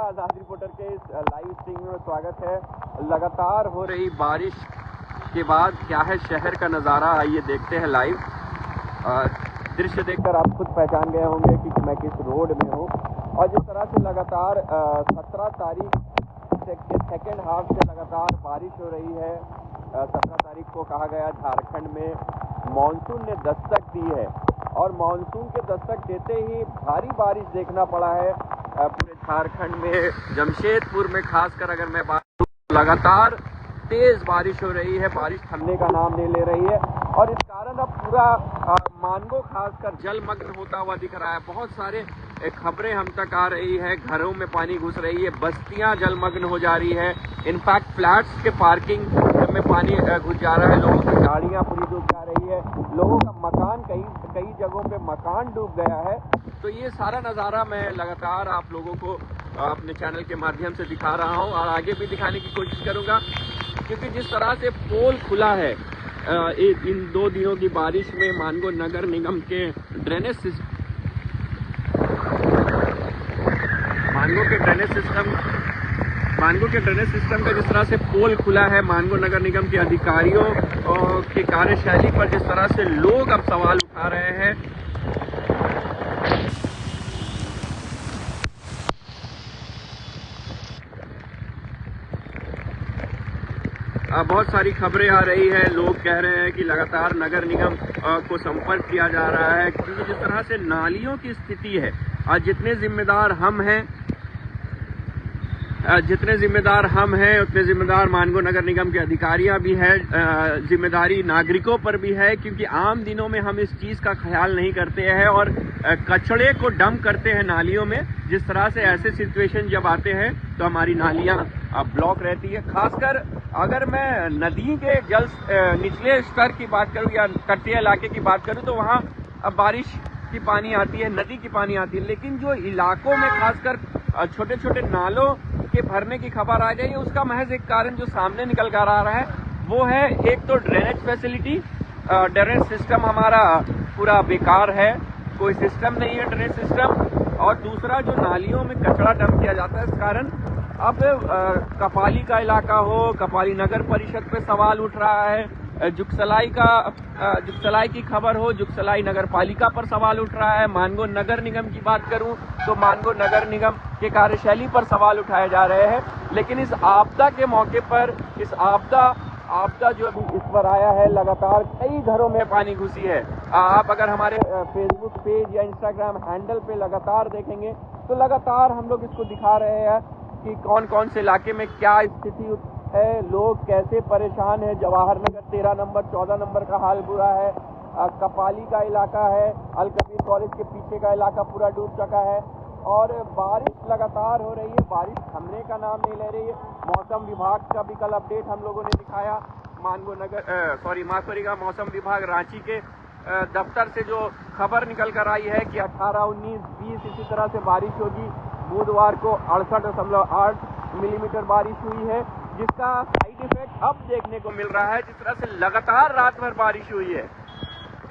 आजाद reporter के इस live stream में स्वागत है। लगातार हो रही बारिश के बाद क्या है शहर का नज़ारा, आइए देखते हैं लाइव। दृश्य देखकर आप खुद पहचान गए होंगे कि मैं किस रोड में हूँ। और जिस तरह से लगातार 17 तारीख के सेकेंड हाफ से लगातार बारिश हो रही है। 17 तारीख को कहा गया झारखंड में मानसून ने दस्तक दी है और मानसून के दस्तक देते ही भारी बारिश देखना पड़ा है पूरे झारखंड में। जमशेदपुर में खासकर अगर मैं बात करूं, लगातार तेज बारिश हो रही है, बारिश थमने का नाम नहीं ले रही है और इस कारण अब पूरा मानगो खासकर जलमग्न होता हुआ दिख रहा है। बहुत सारे खबरें हम तक आ रही है, घरों में पानी घुस रही है, बस्तियां जलमग्न हो जा रही है। इनफैक्ट फ्लैट्स के पार्किंग में पानी घुस जा रहा है, लोगों की गाड़ियां पूरी डूब जा रही है, लोगों का मकान कई जगहों पे मकान डूब गया है। तो ये सारा नज़ारा मैं लगातार आप लोगों को अपने चैनल के माध्यम से दिखा रहा हूँ और आगे भी दिखाने की कोशिश करूँगा, क्योंकि जिस तरह से पोल खुला है इन 2 दिनों की बारिश में मानगो नगर निगम के ड्रेनेज सिस्टम का जिस तरह से पोल खुला है, मानगो नगर निगम के अधिकारियों की कार्यशैली पर जिस तरह से लोग अब सवाल उठा रहे हैं। बहुत सारी खबरें आ रही है, लोग कह रहे हैं कि लगातार नगर निगम को संपर्क किया जा रहा है, क्योंकि जिस तरह से नालियों की स्थिति है, जितने जिम्मेदार हम हैं उतने जिम्मेदार मानगो नगर निगम के अधिकारियां भी हैं। जिम्मेदारी नागरिकों पर भी है, क्योंकि आम दिनों में हम इस चीज़ का ख्याल नहीं करते हैं और कचड़े को डंप करते हैं नालियों में। जिस तरह से ऐसे सिचुएशन जब आते हैं तो हमारी नालियां ब्लॉक रहती है। खासकर अगर मैं नदी के निचले स्तर की बात करूं या तटीय इलाके की बात करूं तो वहां अब बारिश की पानी आती है, नदी की पानी आती है, लेकिन जो इलाकों में खासकर छोटे छोटे नालों के भरने की खबर आ गई है, उसका महज एक कारण जो सामने निकल कर आ रहा है वो है एक तो ड्रेनेज फैसिलिटी। ड्रेनेज सिस्टम हमारा पूरा बेकार है, कोई सिस्टम नहीं है ड्रेनेज सिस्टम। और दूसरा जो नालियों में कचरा डंप किया जाता है, इस कारण अब कपाली का इलाका हो, कपाली नगर परिषद पे सवाल उठ रहा है, जुगसलाई की खबर हो, जुगसलाई नगर पालिका पर सवाल उठ रहा है। मानगो नगर निगम की बात करूं तो मानगो नगर निगम के कार्यशैली पर सवाल उठाए जा रहे हैं। लेकिन इस आपदा के मौके पर इस आपदा जो अभी इस पर आया है, लगातार कई घरों में पानी घुसी है। आप अगर हमारे फेसबुक पेज या इंस्टाग्राम हैंडल पे लगातार देखेंगे तो लगातार हम लोग इसको दिखा रहे हैं कि कौन कौन से इलाके में क्या स्थिति है, लोग कैसे परेशान है। जवाहर नगर 13 नंबर 14 नंबर का हाल बुरा है, कपाली का इलाका है, अल कबीर कॉलेज के पीछे का इलाका पूरा डूब चुका है और बारिश लगातार हो रही है, बारिश थमने का नाम नहीं ले रही है। मौसम विभाग का भी कल अपडेट हम लोगों ने दिखाया। माफ करिएगा, मौसम विभाग रांची के दफ्तर से जो खबर निकल कर आई है कि 18, 19, 20 इसी तरह से बारिश होगी। बुधवार को 68.8 मिलीमीटर बारिश हुई है, जिसका साइड इफेक्ट अब देखने को मिल रहा है। जिस तरह से लगातार रात भर बारिश हुई है,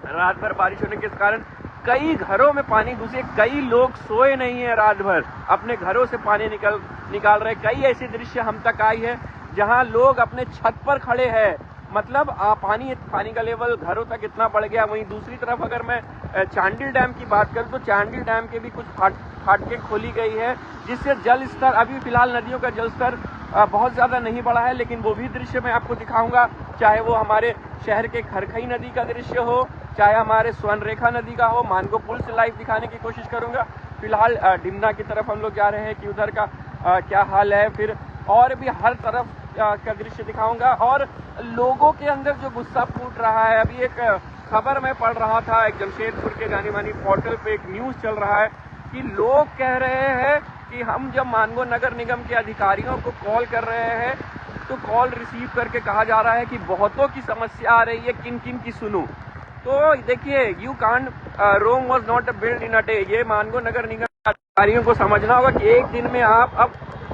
रात भर बारिश होने के कारण कई घरों में पानी घुसे, कई लोग सोए नहीं है, रात भर अपने घरों से पानी निकाल रहे। कई ऐसी दृश्य हम तक आई है जहां लोग अपने छत पर खड़े हैं, मतलब पानी का लेवल घरों तक इतना बढ़ गया। वहीं दूसरी तरफ अगर मैं चांडिल डैम की बात करूं तो चांडिल डैम के भी कुछ फाटकें खोली गई है, जिससे जल स्तर अभी फिलहाल नदियों का जल स्तर बहुत ज़्यादा नहीं बढ़ा है, लेकिन वो भी दृश्य मैं आपको दिखाऊंगा। चाहे वो हमारे शहर के खरखई नदी का दृश्य हो, चाहे हमारे स्वर्णरेखा नदी का हो, मानगो पुल से लाइव दिखाने की कोशिश करूंगा। फिलहाल डिमना की तरफ हम लोग जा रहे हैं कि उधर का क्या हाल है, फिर और भी हर तरफ का दृश्य दिखाऊंगा। और लोगों के अंदर जो गुस्सा फूट रहा है, अभी एक खबर मैं पढ़ रहा था, एक जमशेदपुर के जानी मानी पोर्टल पे एक न्यूज़ चल रहा है कि लोग कह रहे हैं कि हम जब मानगो नगर निगम के अधिकारियों को कॉल कर रहे हैं तो कॉल रिसीव करके कहा जा रहा है कि बहुतों की समस्या आ रही है, किन किन की सुनूं। तो देखिए, you can't Rome was not build in a day. ये मानगो नगर निगम के अधिकारियों को समझना होगा कि एक दिन में आप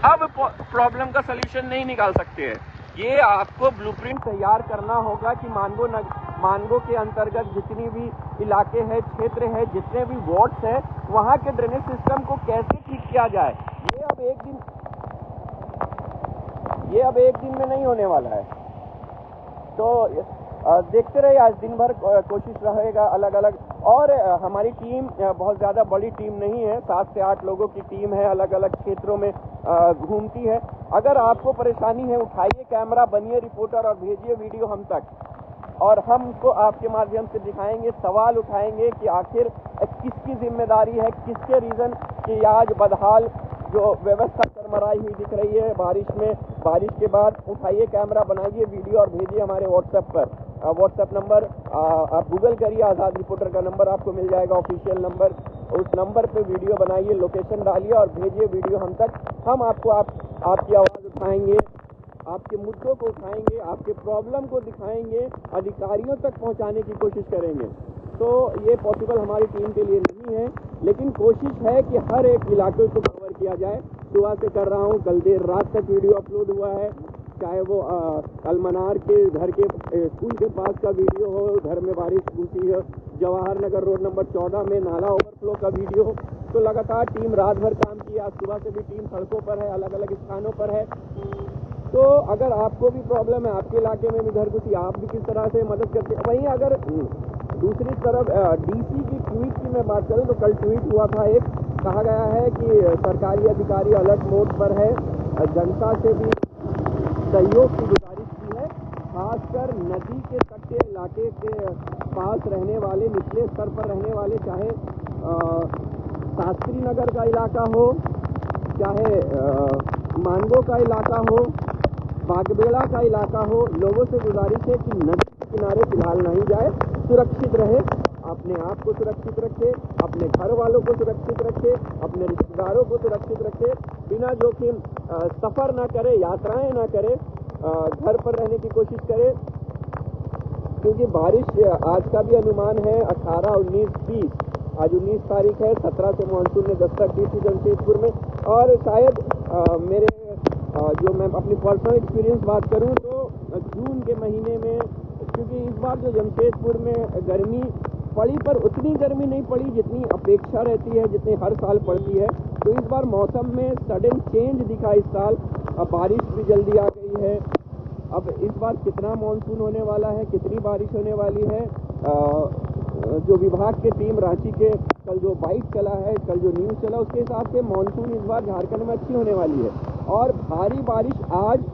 अब प्रॉब्लम का सलूशन नहीं निकाल सकते हैं। ये आपको ब्लूप्रिंट तैयार करना होगा कि मानगो के अंतर्गत जितनी भी इलाके हैं, क्षेत्र है, जितने भी वार्ड्स हैं, वहाँ के ड्रेनेज सिस्टम को कैसे ठीक किया जाए। ये अब एक दिन ये अब एक दिन में नहीं होने वाला है। तो देखते रहिए, आज दिन भर कोशिश रहेगा अलग अलग। और हमारी टीम बहुत ज़्यादा बड़ी टीम नहीं है, 7 से 8 लोगों की टीम है, अलग अलग क्षेत्रों में घूमती है। अगर आपको परेशानी है, उठाइए कैमरा, बनिए रिपोर्टर और भेजिए वीडियो हम तक, और हमको आपके माध्यम से दिखाएंगे, सवाल उठाएंगे कि आखिर किसकी जिम्मेदारी है, किसके रीज़न कि आज बदहाल जो व्यवस्था चरमराई हुई दिख रही है बारिश में। बारिश के बाद उठाइए कैमरा, बनाइए वीडियो और भेजिए हमारे व्हाट्सएप पर। व्हाट्सएप नंबर आप गूगल करिए, आज़ाद रिपोर्टर का नंबर आपको मिल जाएगा, ऑफिशियल नंबर। उस नंबर पे वीडियो बनाइए, लोकेशन डालिए और भेजिए वीडियो हम तक। हम आपको आपकी आवाज़ उठाएंगे, आपके मुद्दों को उठाएंगे, आपके प्रॉब्लम को दिखाएंगे, अधिकारियों तक पहुंचाने की कोशिश करेंगे। तो ये पॉसिबल हमारी टीम के लिए नहीं है, लेकिन कोशिश है कि हर एक इलाके को कवर किया जाए। सुबह से कर रहा हूँ, कल देर रात तक वीडियो अपलोड हुआ है, चाहे वो अलमनार के घर के स्कूल के पास का वीडियो हो, घर में बारिश घुसी हो, जवाहर नगर रोड नंबर 14 में नाला ओवरफ्लो का वीडियो हो। तो लगातार टीम रात भर काम किया, सुबह से भी टीम सड़कों पर है, अलग अलग स्थानों पर है। तो अगर आपको भी प्रॉब्लम है, आपके इलाके में भी घर घुसी, आप भी किस तरह से मदद करते हैं। वहीं अगर दूसरी तरफ डीसी की ट्वीट की मैं बात करूं तो कल ट्वीट हुआ था, एक कहा गया है कि सरकारी अधिकारी अलर्ट मोड पर है, जनता से भी सहयोग की गुजारिश की है, खासकर नदी के तट के इलाके के पास रहने वाले, निचले स्तर पर रहने वाले, चाहे शास्त्री नगर का इलाका हो, चाहे मानगो का इलाका हो, बागबेड़ा का इलाका हो, लोगों से गुजारिश है कि नदी के किनारे फिलहाल नहीं जाए, सुरक्षित रहे, अपने आप को सुरक्षित रखे, अपने घर वालों को सुरक्षित रखे, अपने रिश्तेदारों को सुरक्षित रखे, बिना जोखिम सफ़र ना करे, यात्राएं ना करे, घर पर रहने की कोशिश करे। क्योंकि बारिश आज का भी अनुमान है 18, 19, 20, आज 19 तारीख है, 17 से मानसून ने दस्तक दी थी जमशेदपुर में। और शायद मेरे जो मैं अपनी पर्सनल एक्सपीरियंस बात करूं तो जून के महीने में, क्योंकि इस बार जो जमशेदपुर में गर्मी पड़ी, पर उतनी गर्मी नहीं पड़ी जितनी अपेक्षा रहती है, जितनी हर साल पड़ती है। तो इस बार मौसम में सडन चेंज दिखा इस साल, बारिश भी जल्दी आ गई है। अब इस बार कितना मानसून होने वाला है, कितनी बारिश होने वाली है, जो विभाग के टीम रांची के कल जो बाइक चला है, कल जो न्यूज़ चला, उसके हिसाब से मानसून इस बार झारखंड में अच्छी होने वाली है। और भारी बारिश आज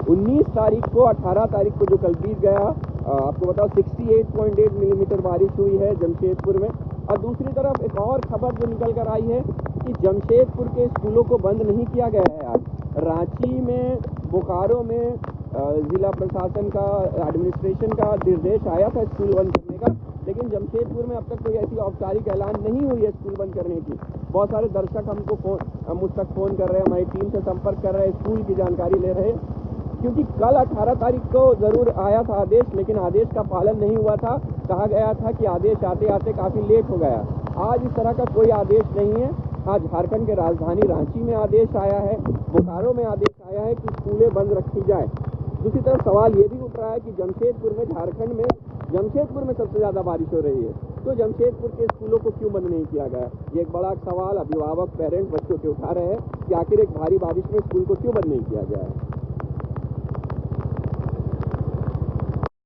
19 तारीख को, 18 तारीख को जो कल बीत गया, आपको बताओ 68.8 मिलीमीटर बारिश हुई है जमशेदपुर में। और दूसरी तरफ एक और खबर जो निकल कर आई है कि जमशेदपुर के स्कूलों को बंद नहीं किया गया है। आज रांची में, बोकारो में जिला प्रशासन का, एडमिनिस्ट्रेशन का निर्देश आया था स्कूल बंद करने का, लेकिन जमशेदपुर में अब तक कोई ऐसी औपचारिक ऐलान नहीं हुई है स्कूल बंद करने की। बहुत सारे दर्शक हमको मुझ तक फ़ोन कर रहे हैं, हमारी टीम से संपर्क कर रहे हैं, स्कूल की जानकारी ले रहे हैं। क्योंकि कल 18 तारीख को ज़रूर आया था आदेश, लेकिन आदेश का पालन नहीं हुआ था। कहा गया था कि आदेश आते आते काफ़ी लेट हो गया। आज इस तरह का कोई आदेश नहीं है। आज झारखंड के राजधानी रांची में आदेश आया है, बोकारो में आदेश आया है कि स्कूलें बंद रखी जाए। दूसरी तरफ सवाल ये भी उठ रहा है कि जमशेदपुर में, झारखंड में जमशेदपुर में सबसे ज़्यादा बारिश हो रही है, तो जमशेदपुर के स्कूलों को क्यों बंद नहीं किया गया। ये एक बड़ा सवाल अभिभावक, पेरेंट्स, बच्चों के उठा रहे हैं कि आखिर एक भारी बारिश में स्कूल को क्यों बंद नहीं किया गया है।